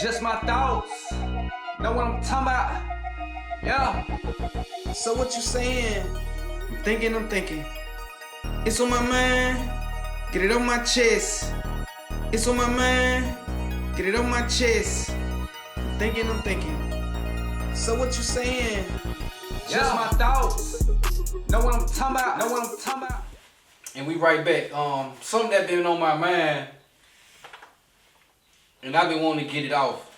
Just my thoughts. Know what I'm talking about? Yeah. So what you saying? I'm thinking. It's on my mind. Get it on my chest. It's on my mind. Get it on my chest. I'm thinking. So what you saying? Just my thoughts. Know what I'm talking about? And we right back. Something that been on my mind, and I've been wanting to get it off.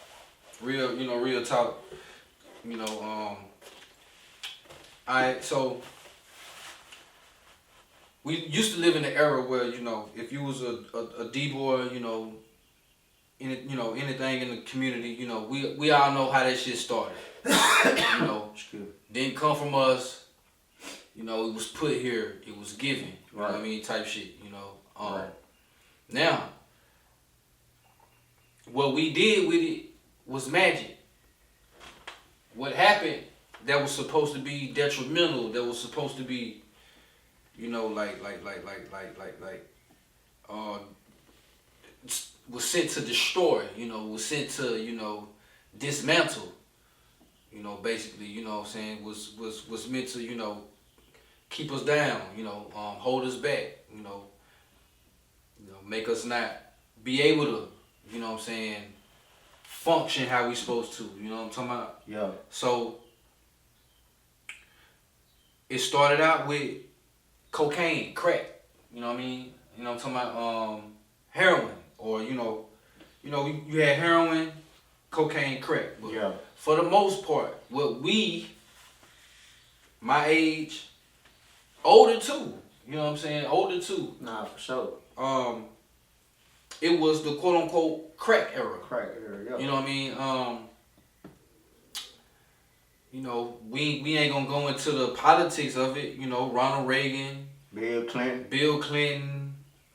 Real talk. So we used to live in an era where, if you was a D-boy, anything in the community, we all know how that shit started. Didn't come from us. It was put here. It was given. You know what I mean? Type shit. Right. Now, what we did with it was magic. What happened that was supposed to be detrimental, that was supposed to be, was sent to destroy, was sent to, dismantle, basically, what I'm saying, was meant to, keep us down, hold us back, make us not be able to, what I'm saying, function how we supposed to, you know what I'm talking about? Yeah. So it started out with cocaine, crack, you know what I mean? You know what I'm talking about? Heroin, or you had heroin, cocaine, crack. But Yeah. for the most part, what we, my age, older too, you know what I'm saying? Older too. Nah, for sure. It was the quote unquote crack era. Crack area, yeah. You know what I mean? We ain't gonna go into the politics of it. Ronald Reagan, Bill Clinton,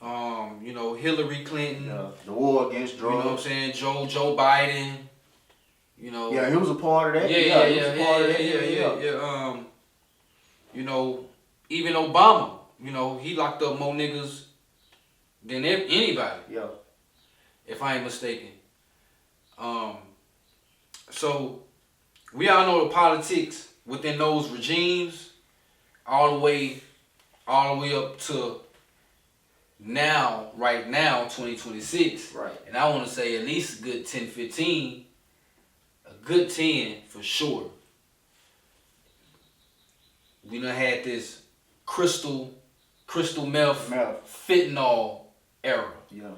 Hillary Clinton. yeah. The war against drugs. You know what I'm saying? Joe Biden. Yeah, he was a part of that. Yeah. Even Obama. He locked up more niggas than anybody. Yeah. If I ain't mistaken. So we all know the politics within those regimes, all the way up to now, right now, 2026. Right. And I want to say at least a good 10, 15, a good 10 for sure. We done had this crystal meth, fentanyl era. Yeah.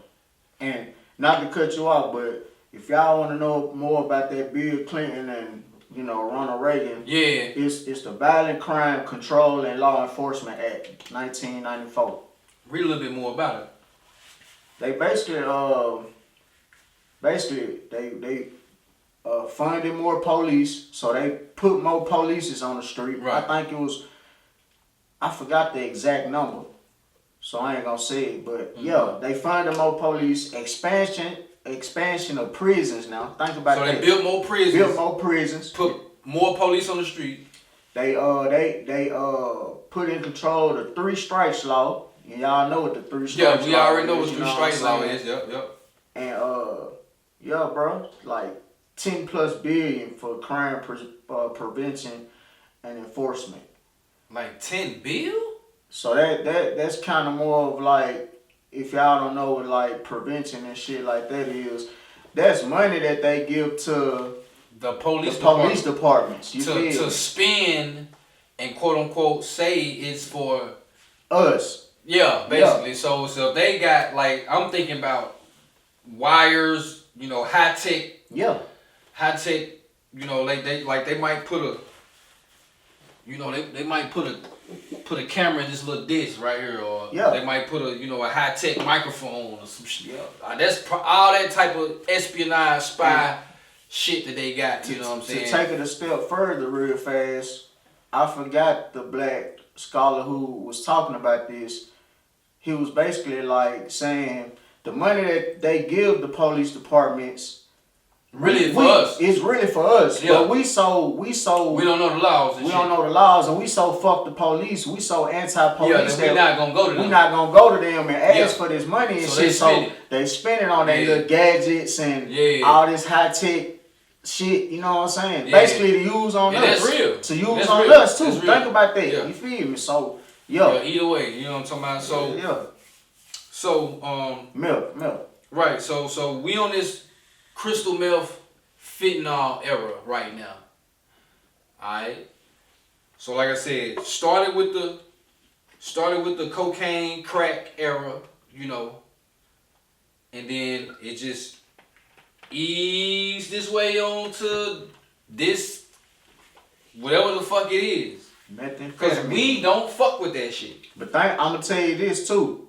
And not to cut you off, but if y'all want to know more about that Bill Clinton and Ronald Reagan, Yeah. it's the Violent Crime Control and Law Enforcement Act, 1994. Read a little bit more about it. They basically funded more police, so they put more police on the street. Right. I forgot the exact number, so I ain't gonna say it, but yeah, they funded more police, expansion of prisons now. Think about that. So they built more prisons. Put more police on the street. They put in control the 3 strikes law. And y'all know what the 3 strikes law is. Yeah, we already know what 3 strikes law is. Yep. And yeah, bro, like 10+ billion for crime prevention and enforcement. Like 10 bill? So that's kind of more of like, if y'all don't know what like prevention and shit like that is, that's money that they give to the police departments. To spend and quote unquote say it's for us. Yeah, basically. Yeah. So they got, like, I'm thinking about wires, high tech. Yeah. High tech, they might put a they might put a camera in this little disc right here, or they might put a high tech microphone or some shit. Yeah. That's all that type of espionage spy shit that they got. You know what I'm saying? To take it a step further, real fast, I forgot the black scholar who was talking about this. He was basically like saying the money that they give the police departments, Really for us. It's really for us. Yeah. But we don't know the laws. And we shit. don't know the laws, and we so fuck the police. We so anti-police that we're not gonna go to them. We're not gonna go to them and ask for this money and so shit. So they spend it on their little gadgets and all this high tech shit. You know what I'm saying? Yeah. Basically, to use on us. That's real. To use that's on real. us too. That's real. Think about that. Yeah. You feel me? So either way, you know what I'm talking about. So milk. Right. So we on this crystal meth fentanyl era right now. Alright. So like I said, started with the cocaine crack era, you know, and then it just eased this way on to this whatever the fuck it is. Because we don't fuck with that shit. But I'm gonna tell you this too.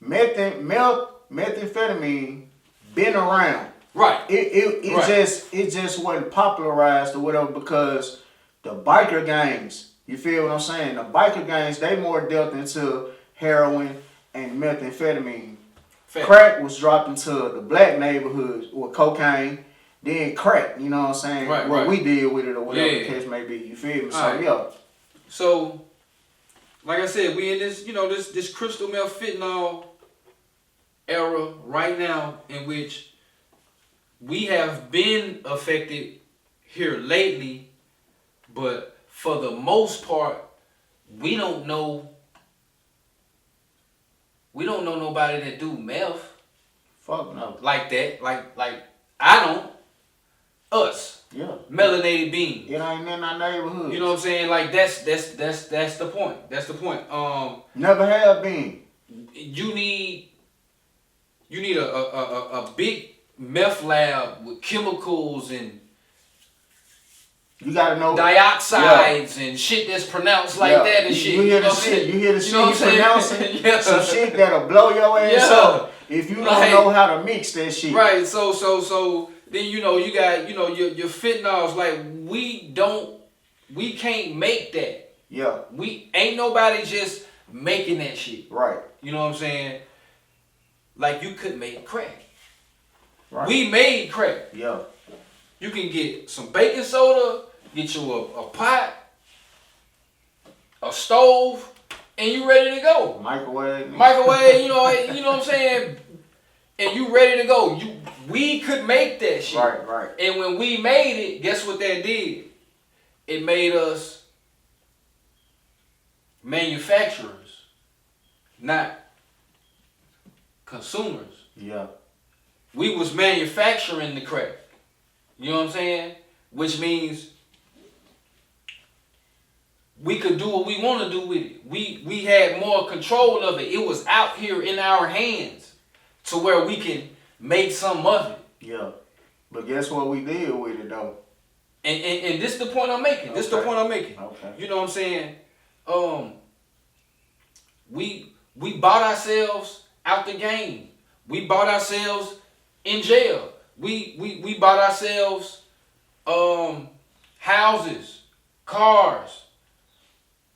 Methamphetamine been around. Right. It just wasn't popularized or whatever because the biker gangs, you feel what I'm saying? The biker gangs, they more dealt into heroin and methamphetamine. Crack was dropped into the black neighborhoods with cocaine, then crack, you know what I'm saying? What we did with it or whatever the case may be, you feel me? So So like I said, we in this, you know, this crystal meth fentanyl era right now in which we have been affected here lately, but for the most part, we don't know nobody that do meth. Fuck no. Like that. Like I don't. Us. Yeah. Melanated beings. It ain't in our neighborhood. You know what I'm saying? Like that's the point. That's the point. Never have been. You need a big meth lab with chemicals and you gotta know dioxides and shit that's pronounced like that and shit. You hear the shit. You hear the shit you pronouncing. Some shit that'll blow your ass up if you don't know how to mix that shit. Right. So then you know you got your fentanyls. Like we can't make that. Yeah. We ain't nobody just making that shit. Right. You know what I'm saying? Like you could make crack. Right. We made crack. Yeah. You can get some baking soda, get you a pot, a stove, and you ready to go. Microwave, you know what I'm saying? And you ready to go. We could make that shit. Right. And when we made it, guess what that did? It made us manufacturers, not consumers. Yeah. We was manufacturing the crack. You know what I'm saying? Which means we could do what we want to do with it. We had more control of it. It was out here in our hands to where we can make some of it. Yeah. But guess what we did with it though? And this is the point I'm making. This is the point I'm making. Okay. You know what I'm saying? We bought ourselves out the game. We bought ourselves in jail. We bought ourselves houses, cars.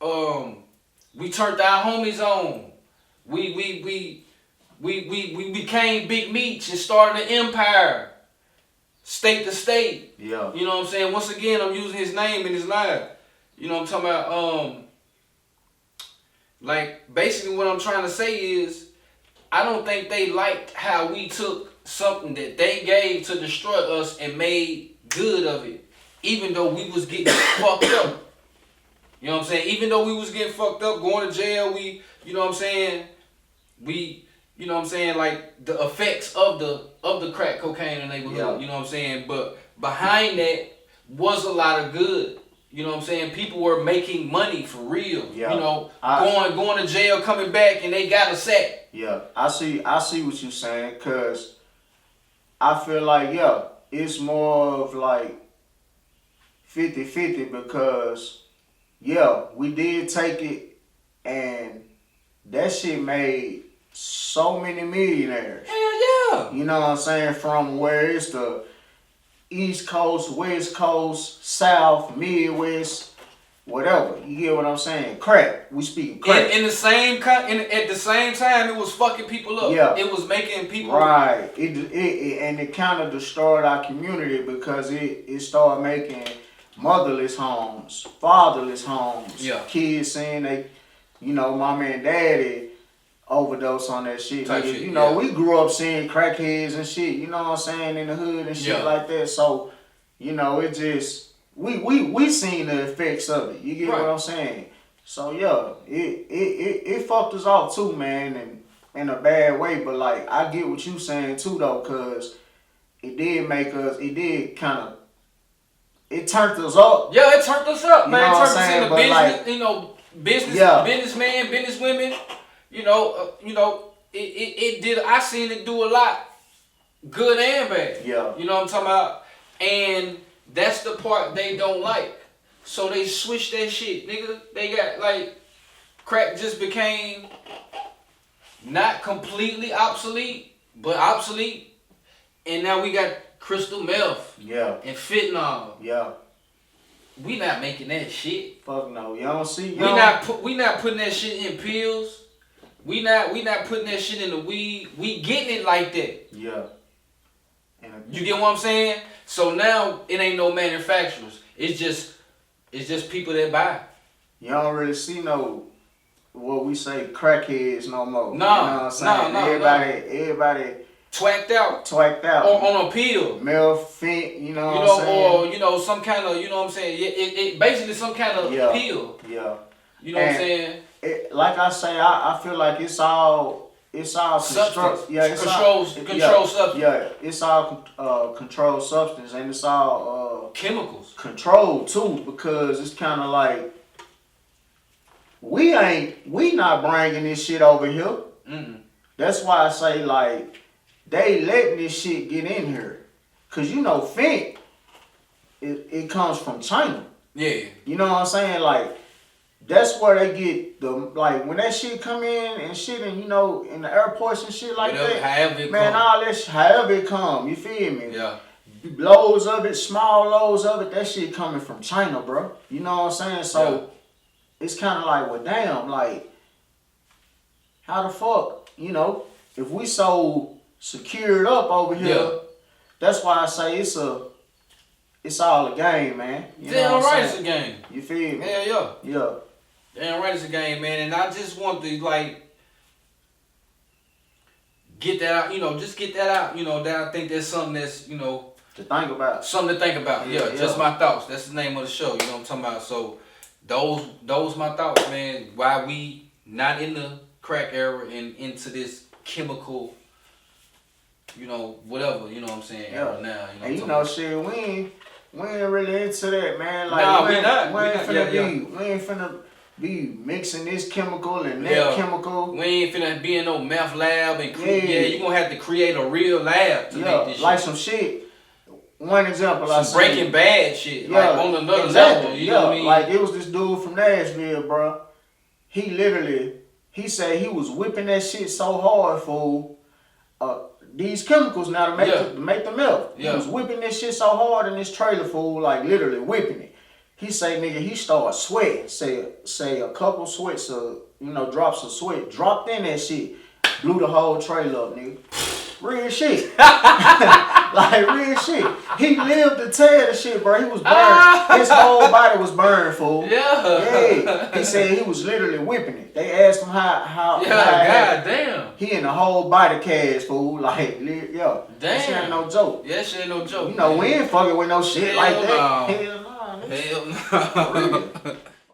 We turned our homies on. We became big meats and started an empire, state to state. Yeah. You know what I'm saying? Once again, I'm using his name in his life. You know what I'm talking about? Like basically what I'm trying to say is, I don't think they liked how we took something that they gave to destroy us and made good of it, even though we was getting fucked up. You know what I'm saying? Even though we was getting fucked up, going to jail, you know what I'm saying? You know what I'm saying? Like the effects of the crack cocaine in the neighborhood. You know what I'm saying? But behind that was a lot of good. You know what I'm saying? People were making money for real. Yeah. You know, going to jail, coming back, and they got a sack. Yeah, I see what you're saying, cause I feel like it's more of like 50-50 because we did take it and that shit made so many millionaires. Hell yeah. You know what I'm saying? From where it's the East Coast, West Coast, South, Midwest, whatever. You get what I'm saying? Crack. We speaking crack. In the same at the same time, it was fucking people up. Yeah. It was making people right. It kind of destroyed our community because it started making motherless homes, fatherless homes. Yeah. Kids saying they, mama and daddy overdose on that shit. Type Nigga, shit, we grew up seeing crackheads and shit. You know what I'm saying, in the hood and shit like that. So, it just. We seen the effects of it. You get what I'm saying? So yeah, it fucked us off too, man, and in a bad way. But like I get what you saying too though, cause it did turned us up. Yeah, it turned us up, man. It turned us into business, like, businessmen, businesswomen. It did. I seen it do a lot, good and bad. Yeah. You know what I'm talking about? And that's the part they don't like. So they switched that shit, nigga. They got crack just became not completely obsolete, but obsolete. And now we got crystal meth. Yeah. And fentanyl. Yeah. We not making that shit. Fuck no. You don't see. We not putting that shit in pills. We not putting that shit in the weed. We getting it like that. Yeah. You get what I'm saying? So now it ain't no manufacturers. It's just people that buy. You don't really see what we say crackheads no more. No, you know what I'm saying? Everybody twacked out on a pill. Meth, fent, you know what I'm saying? Or some kind of, you know what I'm saying? It basically some kind of pill. Yeah. You know what I'm saying? Like I say, I feel like it's all substance. Controlled substance. Yeah, it's all controlled substance, and it's all chemicals. Controlled too, because it's kind of like we not bringing this shit over here. Mm-mm. That's why I say like they letting this shit get in here, cause fent it comes from China. Yeah. You know what I'm saying? Like that's where they get the when that shit come in and shit, and in the airports and shit like that. However it man, come. all that however it come, you feel me? Yeah. Loads of it, small loads of it, that shit coming from China, bro. You know what I'm saying? So it's kind of like, well, damn, like how the fuck, if we so secured up over here, that's why I say it's all a game, man. Damn right it's a game. You feel me? Hell yeah. Yeah. Damn right it's a game, man. And I just want to get that out, just get that out, that I think that's something that's, to think about. Something to think about. Yeah, just my thoughts. That's the name of the show, you know what I'm talking about? So those my thoughts, man. Why we not in the crack era and into this chemical, whatever, you know what I'm saying, era now. And shit, we ain't really into that, man. Like nah, we ain't finna be mixing this chemical and that chemical. We ain't finna be in no meth lab and you gonna have to create a real lab to make this shit. Like some shit. One example, some Breaking Bad shit, on another level. You know what I mean? Like it was this dude from Nashville, bro. He said he was whipping that shit so hard for these chemicals now to make the meth. He was whipping this shit so hard in this trailer, fool, like literally whipping it. He say, nigga, he started sweating. Say a couple sweats, drops of sweat dropped in that shit, blew the whole trailer up, nigga. Real shit. Like real shit. He lived to tell the shit, bro. He was burned. His whole body was burned, fool. Yeah. He said he was literally whipping it. They asked him how God damn. He in the whole body cast, fool. Like, yo. Damn. That shit ain't no joke. Yeah, shit ain't no joke. We ain't fucking with no shit like that. Hell no.